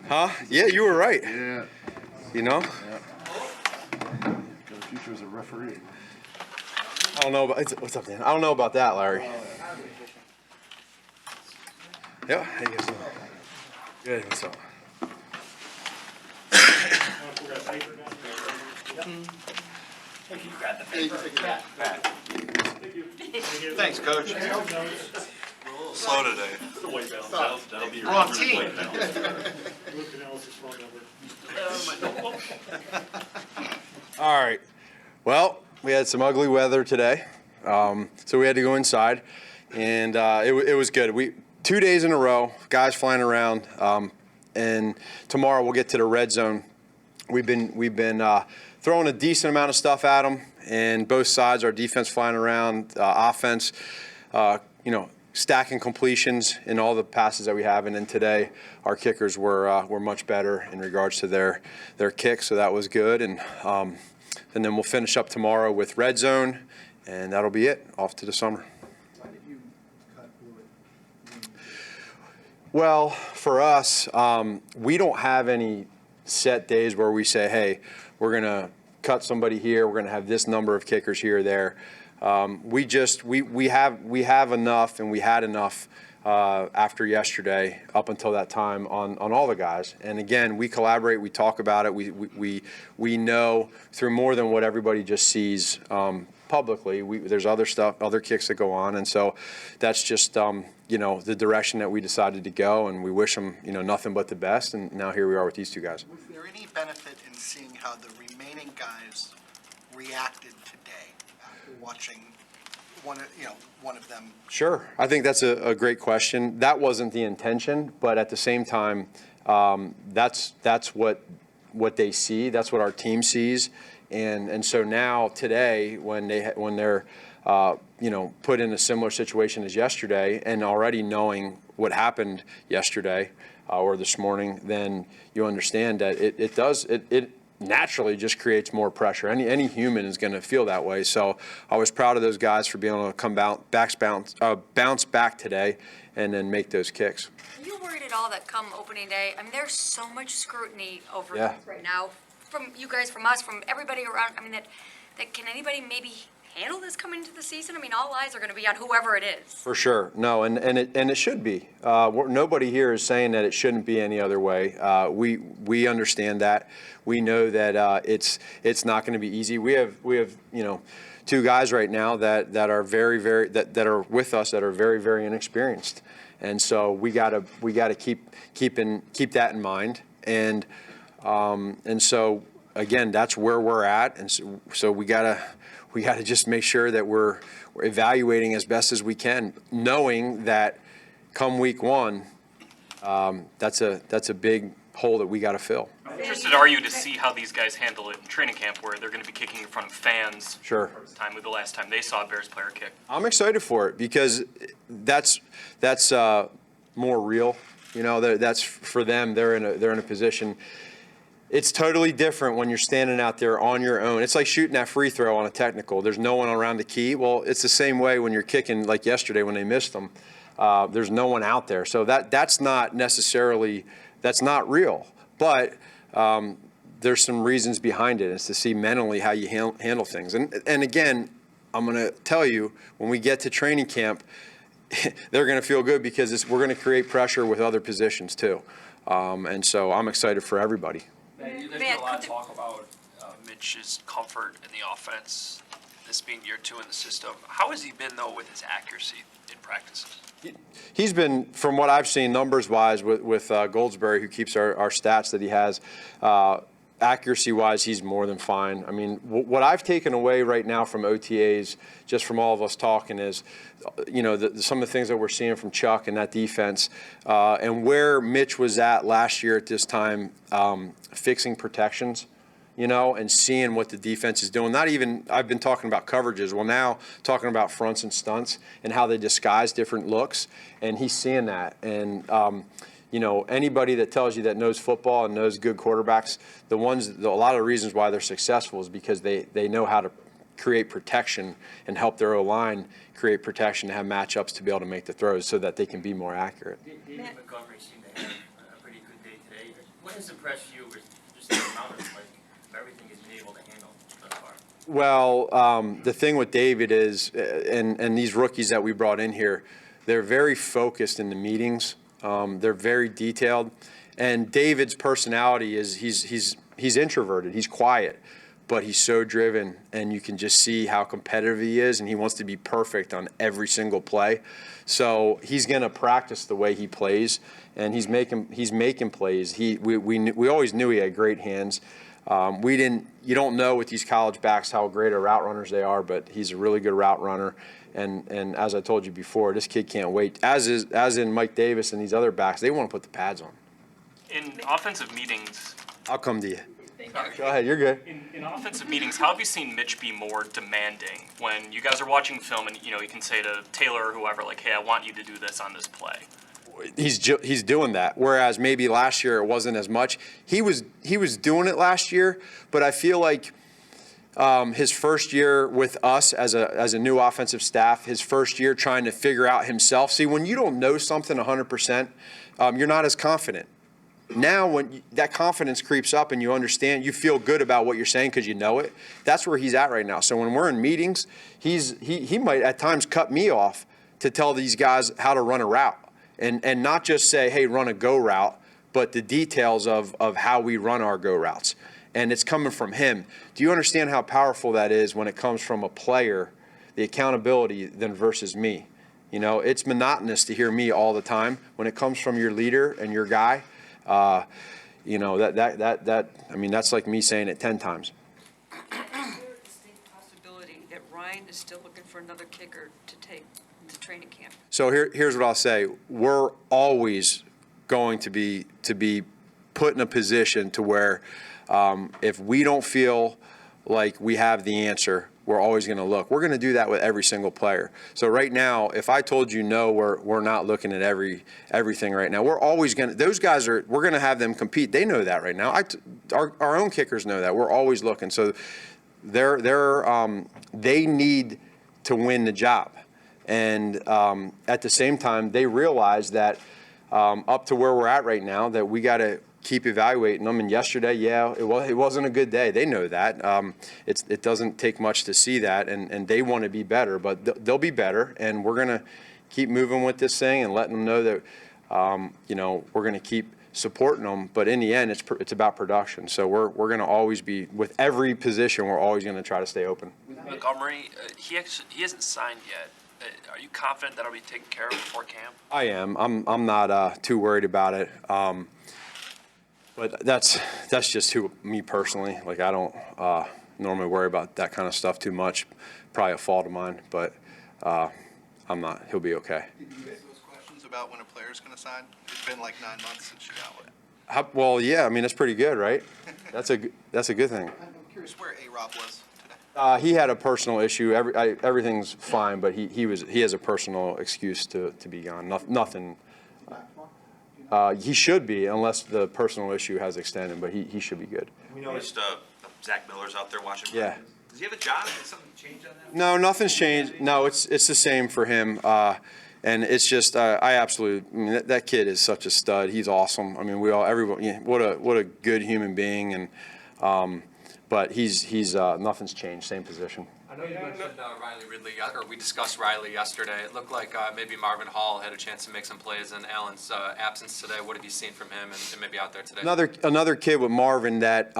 Huh? Yeah, you were right. Yeah. You know? Got a future as a referee. I don't know about what's up, Dan? I don't know about that, Larry. Yeah, how you guys doing? Good. What's up? Thanks, Coach. Slow today. Wrong team. All right. Well, we had some ugly weather today, so we had to go inside, and it was good. 2 days in a row, guys flying around, and tomorrow we'll get to the red zone. We've been throwing a decent amount of stuff at them, and both sides, our defense flying around, offense, stacking completions in all the passes that we have. And then today, our kickers were much better in regards to their kicks, so that was good. And then we'll finish up tomorrow with red zone, and that'll be it. Off to the summer. Why did you cut Blewett? Well, for us, we don't have any set days where we say, hey, we're going to cut somebody here, we're going to have this number of kickers here or there. We have enough, and we had enough after yesterday up until that time on all the guys. And again, we collaborate, we talk about it, we know through more than what everybody just sees publicly. There's other stuff, other kicks that go on, and so that's just the direction that we decided to go, and we wish them nothing but the best. And now here we are with these two guys. Was there any benefit in seeing how the remaining guys reacted today after watching one of them? Sure. I think that's a great question. That wasn't the intention, but at the same time, that's what they see. That's what our team sees. And so now today, when they're put in a similar situation as yesterday, and already knowing what happened yesterday or this morning, then you understand that it naturally just creates more pressure. Any human is going to feel that way. So I was proud of those guys for being able to come bounce back today and then make those kicks. Are you worried at all that come opening day, I mean, there's so much scrutiny over Yeah. this right now from you guys, from us, from everybody around. I mean, that can anybody maybe handle this coming into the season? I mean, all eyes are going to be on whoever it is. For sure. No, and it should be. Nobody here is saying that it shouldn't be any other way. We understand that. We know that it's not going to be easy. We have two guys right now that are very that are with us that are very inexperienced, and so we gotta keep that in mind. And so again, that's where we're at, and so we gotta just make sure that we're evaluating as best as we can, knowing that come week one, that's a big hole that we got to fill. How interested are you to see how these guys handle it in training camp, where they're going to be kicking in front of fans? Sure. For the time with the last time they saw a Bears player kick. I'm excited for it because that's more real. That's for them. They're in a position. It's totally different when you're standing out there on your own. It's like shooting that free throw on a technical. There's no one around the key. Well, it's the same way when you're kicking, like yesterday when they missed them. There's no one out there. So that's not real. But there's some reasons behind it. It's to see mentally how you handle things. And again, I'm going to tell you, when we get to training camp, they're going to feel good because we're going to create pressure with other positions too. And so I'm excited for everybody. There's been a lot of talk about Mitch's comfort in the offense, this being year 2 in the system. How has he been, though, with his accuracy in practices? He's been, from what I've seen numbers-wise with Goldsberry, who keeps our stats that he has, accuracy-wise, he's more than fine. I mean, what I've taken away right now from OTAs, just from all of us talking, is, some of the things that we're seeing from Chuck and that defense, and where Mitch was at last year at this time, fixing protections, and seeing what the defense is doing. Not even, I've been talking about coverages. Well, now talking about fronts and stunts and how they disguise different looks, and he's seeing that. And anybody that tells you that knows football and knows good quarterbacks, a lot of the reasons why they're successful is because they know how to create protection and help their O-line create protection to have matchups to be able to make the throws so that they can be more accurate. David Montgomery seemed to have pretty good day today. What has impressed you with just the amount of everything he's been able to handle thus far? Well, the thing with David is, and these rookies that we brought in here, they're very focused in the meetings. They're very detailed. And David's personality is he's introverted. He's quiet, but he's so driven, and you can just see how competitive he is, and he wants to be perfect on every single play. So he's going to practice the way he plays, and he's making plays. We always knew he had great hands. You don't know with these college backs how great of route runners they are, but he's a really good route runner. And as I told you before, this kid can't wait. As in Mike Davis and these other backs, they want to put the pads on. In offensive meetings, I'll come to you. Go ahead, you're good. in offensive meetings, how have you seen Mitch be more demanding when you guys are watching film and you can say to Taylor or whoever, like, hey, I want you to do this on this play? He's doing that. Whereas maybe last year it wasn't as much. He was doing it last year, but I feel like his first year with us as a new offensive staff, his first year trying to figure out himself. See, when you don't know something 100%, you're not as confident. Now, when that confidence creeps up and you understand, you feel good about what you're saying because you know it. That's where he's at right now. So when we're in meetings, he might at times cut me off to tell these guys how to run a route. And not just say, hey, run a go route, but the details of how we run our go routes. And it's coming from him. Do you understand how powerful that is when it comes from a player, the accountability, than versus me? It's monotonous to hear me all the time. When it comes from your leader and your guy, that's like me saying it 10 times. Is there a distinct possibility that Ryan is still looking for another kicker to take to training camp? So here's what I'll say. We're always going to be put in a position to where if we don't feel like we have the answer, we're always going to look. We're going to do that with every single player. So right now, if I told you no, we're not looking at everything right now. We're always going to. Those guys we're going to have them compete. They know that right now. Our own kickers know that. We're always looking. So they need to win the job. And at the same time, they realize that up to where we're at right now, that we got to keep evaluating them. And yesterday, it wasn't a good day. They know that. It doesn't take much to see that, and they want to be better, but they'll be better. And we're going to keep moving with this thing and letting them know that we're going to keep supporting them. But in the end, it's about production. So we're going to always be, with every position, we're always going to try to stay open. Montgomery, he hasn't signed yet. Are you confident that'll be taken care of before camp? I am. I'm not too worried about it. But that's just me personally. Like, I don't normally worry about that kind of stuff too much. Probably a fault of mine, but I'm not. He'll be okay. Did you get those questions about when a player's going to sign? It's been like 9 months since you got one. Well, yeah. I mean, that's pretty good, right? That's a good thing. I'm curious where A-Rob was today. He had a personal issue. Everything's fine, but he has a personal excuse to be gone. Nothing. He should be, unless the personal issue has extended, but he should be good. We noticed Zach Miller's out there watching. Yeah. Does he have a job? Did something change on that? No, nothing's changed. No, it's the same for him. And it's just that kid is such a stud. He's awesome. I mean, everyone. Yeah, what a good human being. And but he's nothing's changed. Same position. I know you mentioned Riley Ridley, or we discussed Riley yesterday. It looked like maybe Marvin Hall had a chance to make some plays in Allen's absence today. What have you seen from him and maybe out there today? Another kid with Marvin that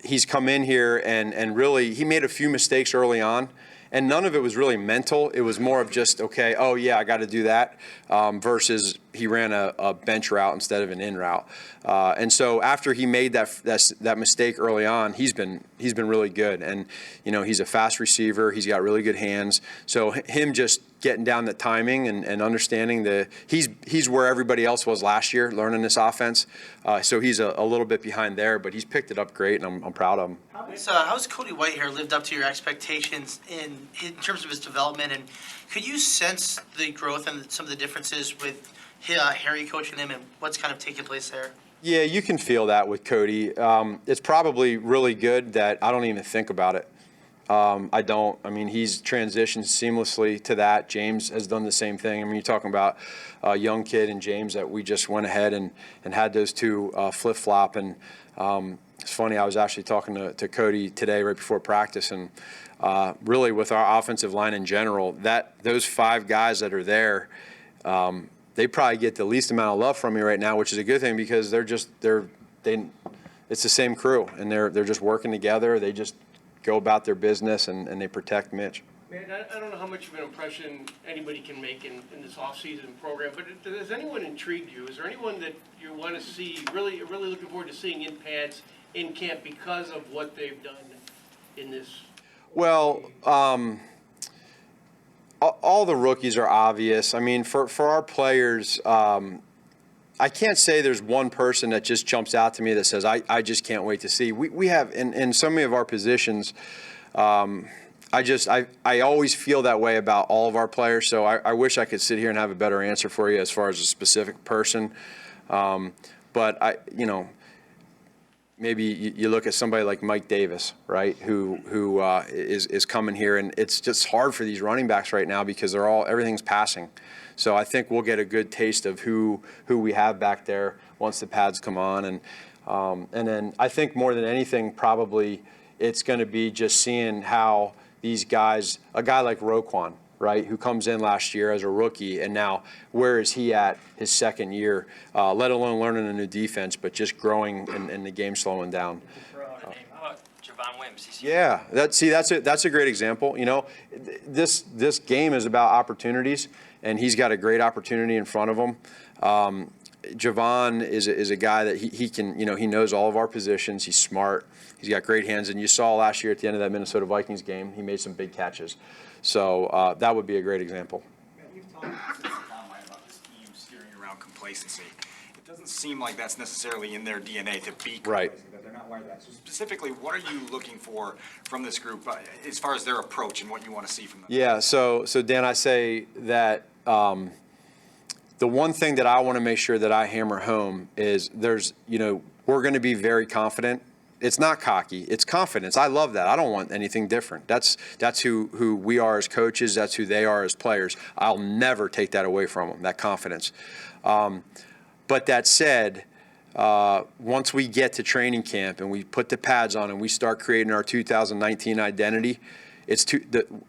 he's come in here and really he made a few mistakes early on. And none of it was really mental. It was more of just, okay, oh, yeah, I got to do that, versus he ran a bench route instead of an in route. And so after he made that mistake early on, he's been really good. And, he's a fast receiver. He's got really good hands. So him just getting down the timing and understanding he's where everybody else was last year, learning this offense. So he's a little bit behind there, but he's picked it up great, and I'm proud of him. How's Cody Whitehair lived up to your expectations in terms of his development? And could you sense the growth and some of the differences with Harry coaching him and what's kind of taking place there? Yeah, you can feel that with Cody. It's probably really good that I don't even think about it. I don't. I mean, he's transitioned seamlessly to that. James has done the same thing. I mean, you're talking about a young kid and James that we just went ahead and had those two flip-flop. And it's funny, I was actually talking to Cody today right before practice, and really with our offensive line in general, those 5 guys that are there, they probably get the least amount of love from me right now, which is a good thing because it's the same crew, and they're just working together. They just go about their business, and they protect Mitch. Man, I don't know how much of an impression anybody can make in this off-season program, but has anyone intrigued you? Is there anyone that you want to see, really looking forward to seeing in pads, in camp, because of what they've done in this? Well, all the rookies are obvious. I mean, for our players, I can't say there's one person that just jumps out to me that says, I just can't wait to see. We have, in so many of our positions, I always feel that way about all of our players, so I wish I could sit here and have a better answer for you as far as a specific person. But maybe you look at somebody like Mike Davis, right, who is coming here, and it's just hard for these running backs right now because everything's passing. So I think we'll get a good taste of who we have back there once the pads come on, and then I think more than anything, probably it's going to be just seeing how these guys, a guy like Roquan, right, who comes in last year as a rookie, and now where is he at his second year, let alone learning a new defense, but just growing and the game slowing down. How about Javon Wims? Yeah, that's a great example. You know, this game is about opportunities, and he's got a great opportunity in front of him. Javon is a guy that he can, he knows all of our positions. He's smart. He's got great hands, and you saw last year at the end of that Minnesota Vikings game, he made some big catches. So that would be a great example. You've talked since the combine about this team steering around complacency. It doesn't seem like that's necessarily in their DNA to be complacent, Right. that they're not wired that. So specifically, what are you looking for from this group as far as their approach and what you want to see from them? Yeah, so Dan, I say that the one thing that I want to make sure that I hammer home is we're going to be very confident. It's not cocky, it's confidence. I love that. I don't want anything different. That's who we are as coaches. That's who they are as players. I'll never take that away from them, that confidence. But that said, once we get to training camp and we put the pads on and we start creating our 2019 identity,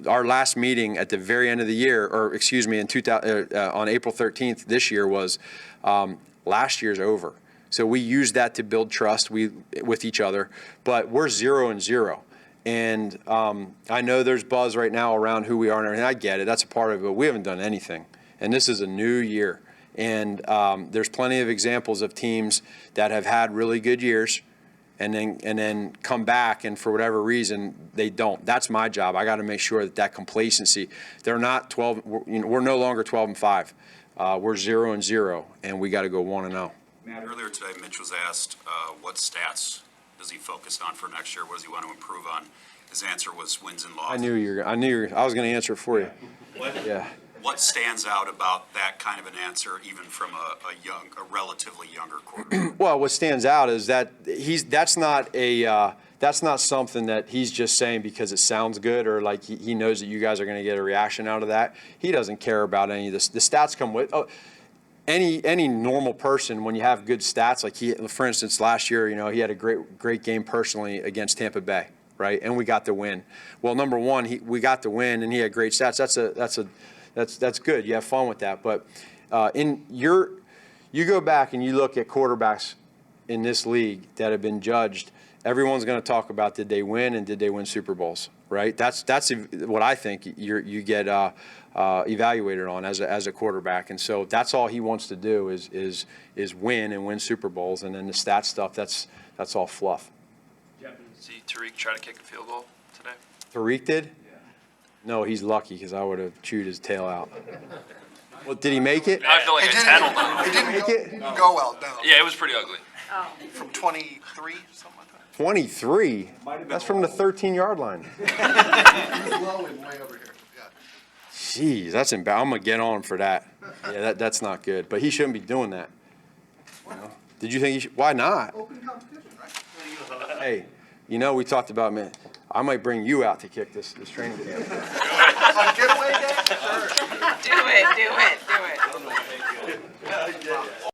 our last meeting at the very end of the year, or excuse me, on April 13th this year was last year's over. So we use that to build trust with each other, but we're 0-0. And I know there's buzz right now around who we are and everything. I get it. That's a part of it, but we haven't done anything. And this is a new year. And there's plenty of examples of teams that have had really good years and then come back, and for whatever reason, they don't. That's my job. I got to make sure that complacency, they're not 12, we're no longer 12-5. We're 0-0, and we got to go 1-0. Matt, earlier today, Mitch was asked what stats does he focus on for next year? What does he want to improve on? His answer was wins and losses. I was going to answer it for you. Yeah. What stands out about that kind of an answer, even from a relatively younger quarterback? Well, what stands out is that that's not something that he's just saying because it sounds good, or like he knows that you guys are going to get a reaction out of that. He doesn't care about any of this. The stats come with. Any normal person, when you have good stats, like for instance, last year, he had a great game personally against Tampa Bay, right? And we got the win. Well, number one, we got the win, and he had great stats. That's good. You have fun with that. But you go back and you look at quarterbacks in this league that have been judged. Everyone's going to talk about did they win and did they win Super Bowls, right? That's what I think you get evaluated on as a quarterback, and so that's all he wants to do is win and win Super Bowls, and then the stat stuff that's all fluff. See Tariq try to kick a field goal today? Tariq did? Yeah. No, he's lucky because I would have chewed his tail out. Well, did he make it? I feel like I tattled him. It didn't go well, no. Yeah, it was pretty ugly. Oh. From 23, something like that. 23? That's from the 13-yard line. He was low and way over here, yeah. Jeez, that's embarrassing. I'm going to get on him for that. Yeah, that's not good. But he shouldn't be doing that. Did you think he should? Why not? Open competition, right? Hey, we talked about, man, I might bring you out to kick this training camp. On giveaway day? Sure. Do it, do it, do it.